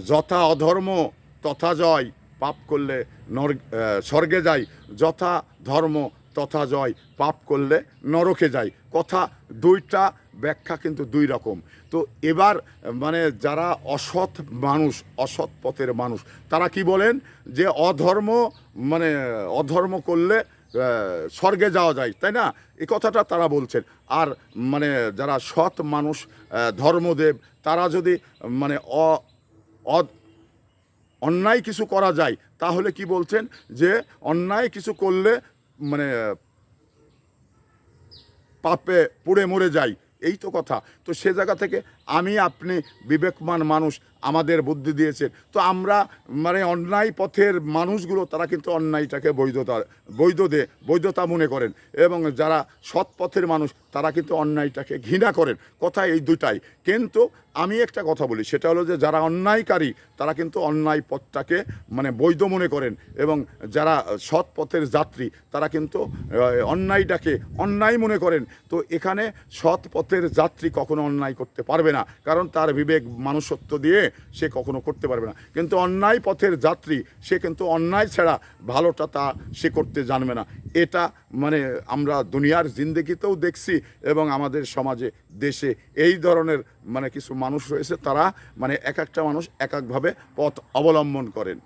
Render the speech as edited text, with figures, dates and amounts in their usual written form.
যথা অধর্ম তথা জয়, পাপ করলে স্বর্গে যায়, যথা ধর্ম তথা জয়, পাপ করলে নরকে যায়। কথা দুইটা, ব্যাখ্যা কিন্তু দুই রকম। তো এবার মানে যারা অসৎ মানুষ, অসৎ পথের মানুষ, তারা কি বলেন যে অধর্ম মানে অধর্ম করলে স্বর্গে যাওয়া যায়, তাই না? এই কথাটা তারা বলছেন। আর মানে যারা সৎ মানুষ, ধর্মদেব, তারা যদি মানে অন্যায় কিছু করা যায়, তাহলে কি বলছেন যে অন্যায় কিছু করলে মানে পাপে পুড়ে মরে যাই, এই তো কথা। তো সে জায়গা থেকে আমি আপনি বিবেকমান মানুষ, আমাদের বুদ্ধি দিয়েছেন, তো আমরা মানে অন্যায় পথের মানুষগুলো তারা কিন্তু অন্যায়টাকে বৈধতা মনে করেন, এবং যারা সৎ পথের মানুষ তারা কিন্তু অন্যায়টাকে ঘৃণা করেন। কথা এই দুটাই। কিন্তু আমি একটা কথা বলি, সেটা হলো যে যারা অন্যায়কারী তারা কিন্তু অন্যায় পথটাকে মানে বৈধ মনে করেন, এবং যারা সৎ পথের যাত্রী তারা কিন্তু অন্যায়টাকে অন্যায় মনে করেন। তো এখানে সৎ পথের যাত্রী কখনো অন্যায় করতে পারবে না, কারণ তার বিবেক মানুষত্ব দিয়ে সে কখনো করতে পারবে না। কিন্তু অন্যায় পথের যাত্রী সে কিন্তু অন্যায় ছাড়া ভালোটা তা সে করতে জানবে না। এটা মানে আমরা দুনিয়ার জিন্দেগিতেও দেখছি, এবং আমাদের সমাজে, দেশে এই ধরনের মানে কিছু মানুষ রয়েছে, তারা মানে এক একটা মানুষ এক একভাবে পথ অবলম্বন করেন।